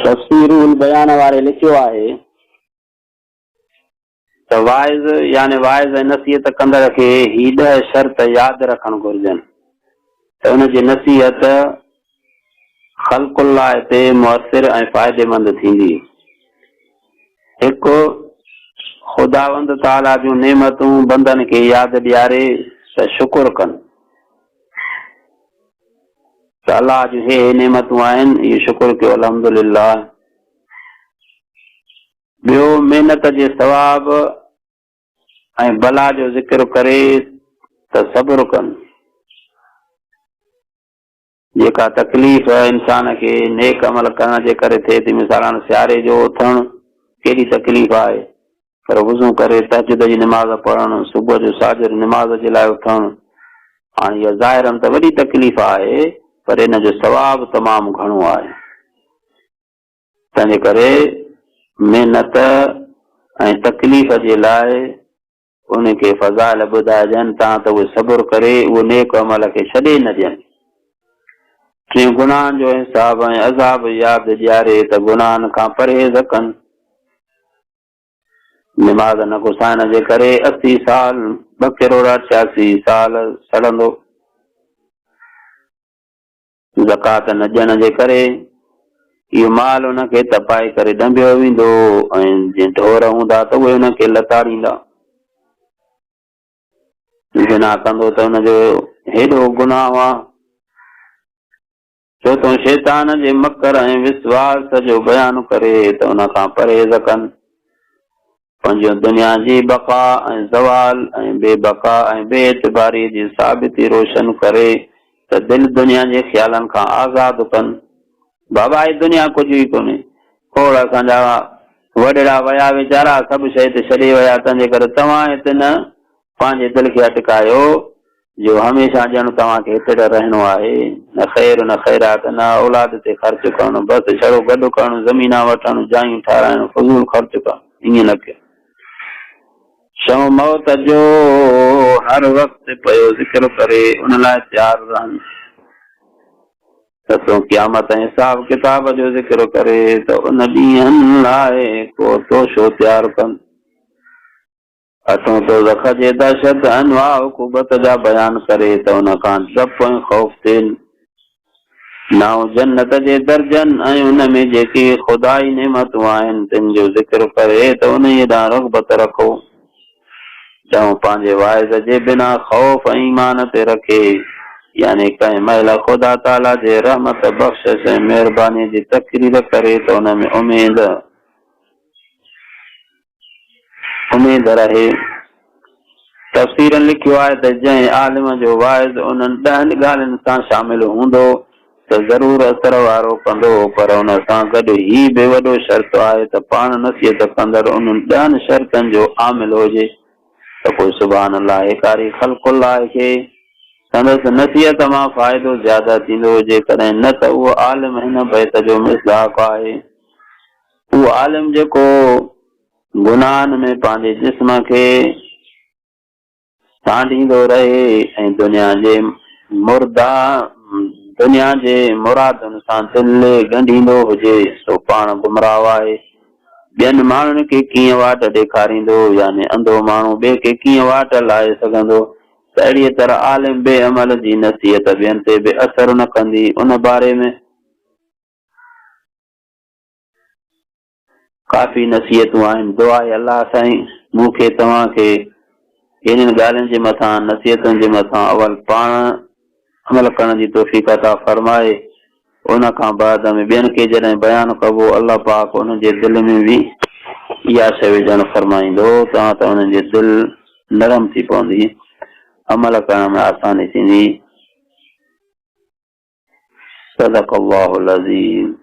तफ़सीरुल बयान वारे लिखियो आहे त वाइज़ यानी वाइज़ नसीहत कंदड़ खे ही 10 शर्त यादि रखणु घुरिजनि त उनजी नसीहत ख़ल्क़ुल लाइ ते मुअसिर ऐं फ़ाइदेमंद थींदी। हिकु, ख़ुदावंद ताला जूं नेमतूं बंदनि खे यादि ॾियारे त शुकुर कनि त अलाह जूं हे नेमतूं आहिनि, इहो शुकुर कयो अल्हम्दुलिल्लाह। ॿियो, महिनत जे सवाब ऐं बला जो ज़िक्र करे त सब्र कनि। जेका तकलीफ़ इंसान खे नेक अमल करण जे करे थिए थी, मिसाल सियारे जो उथणु केॾी तकलीफ़ आहे, पर वुज़ू करे तहज्जुद जी निमाज़ पढ़णु, सुबुह जो साजर निमाज़ जे लाइ उथणु, हाणे इहा ज़ाहिरन त वॾी तकलीफ़ आहे, पर इन जो सवाब तमामु घणो आहे। तंहिंजे करे महिनत ऐं तकलीफ़ जे लाइ उनखे फ़ज़ाइल ॿुधाइजनि ता त उहे सब्र करे उहो नेक अमल खे छॾे न ॾियनि। टियों, गुनाहनि जो हिसाब ऐं अज़ाब यादि ॾियारे त गुनाहनि खां परहेज़ कनि। निमाज़ न घुसाइण जे करे 80 साल 2 करोड़ 88 साल सड़ंदो। ज़कात न ॾियण जे करे इहो माल उनखे तपाए करे ॾंबियो वेंदो ऐं जीअं ढोर हूंदा त उहे उनखे लताड़ींदा। ज़िना कंदो त हुनजो हेॾो गुनाह आहे। चोथों, शैतान जे मकर ऐं विश्वास जो बयानु करे त उन खां परहेज़ कनि। पंहिंजो दुनिया जी बका ऐं ज़वाल ऐं बेबका ऐं बेएतिबारी जी साबिती रोशन करे त दिलि दुनिया जे ख़्यालनि खां आज़ादु कनि। बाबा ही दुनिया कुझु ई कोन्हे, खोड़ असांजा वॾेरा विया वीचारा सभु शइ ते छॾे विया, तंहिंजे करे तव्हां हिते न पंहिंजे दिलि खे अटकायो जो हमेशह ॼण तव्हांखे हिते रहणो आहे, न ख़ैर न ख़ैरात न औलाद ते ख़र्च करणु, बसि छड़ो गॾु करणु, ज़मीना वठणु, जायूं ठाराइणु, फज़ूल ख़र्च करणु, ईअं न कयो। शव मौत जो हर वक़्तु पियो ज़िक्र करे उन लाइ तयारु रहनि। सतों, क़यामत ऐं हिसाब किताब जो ज़िक्र करे त उन ॾींहंनि लाइ को तोशो तयारु कनि। अठों, दोज़ख जे दहशत अनवा उक़ूबत जा बयान करे त उन खां डप ऐं ख़ौफ़ थियनि। नाओ, जन्नत जे दर्जन ऐं उन में जेकी ख़ुदाई नेमतूं आहिनि तिन जो ज़िक्र करे त उन ॾांहुं रग़बत रखो। ॾहों, पंहिंजे वाइज़ जे बिना ख़ौफ़ ऐं ईमान ते रखे, यानी कंहिं महिल ख़ुदा ताला जे रहमत बख़्शिश ऐं महिरबानी जी तक़रीर करे त उन में उमेद रहे। तफ़सीरन लिखियो आहे त जंहिं आलिम जो वाइज़ उन्हनि 10 ॻाल्हियुनि सां शामिल हूंदो त ज़रूर असर वारो कंदो, पर उन सां गॾु ही बि वॾो शर्त आहे त पाण नसीहत कंदड़ उन्हनि 10 शर्तनि जो आमिल हुजे त पोइ सुभान अल्लाह हिकारी ख़ल्क़ुल्लाह खे संदसि नसीहत मां फ़ाइदो ज़्यादा थींदो, जेकॾहिं न त उहो आलिम हिन बैत जो मिसदाक़ आहे। उहो आलिम जेको गुनाहनि में पंहिंजे जिस्म खे सांडींदो रहे ऐं दुनिया जे मुरादुनि सां दिलि ॻंढींदो हुजे, सो पाण गुमराह आहे। ॿियनि माण्हुनि खे कीअं वाट ॾेखारींदो, यानी अंधो माण्हू ॿिए खे कीअं वाट लाहे सघंदो, त अहिड़ीअ तरह आलिम बेअमल जी नसीहत ॿियनि ते बि असर न कंदी। उन बारे में काफ़ी नसीहतूं आहिनि। दुआ आहे अल्लाह साईं मूंखे तव्हांखे इन्हनि ॻाल्हियुनि जे मथां नसीहतुनि जे मथां अवल पाण अमल करण जी तौफ़ीक़ अता फरमाए। उन खां बाद में ॿियनि खे जॾहिं बयानु कबो अल्लाह पाक उन जे दिलि में बि इहा शइ विझणु फरमाईंदो त उन्हनि जी दिलि नरम थी पवंदी, अमल करण में आसानी थींदी। सदक़ल्लाहुल अज़ीम।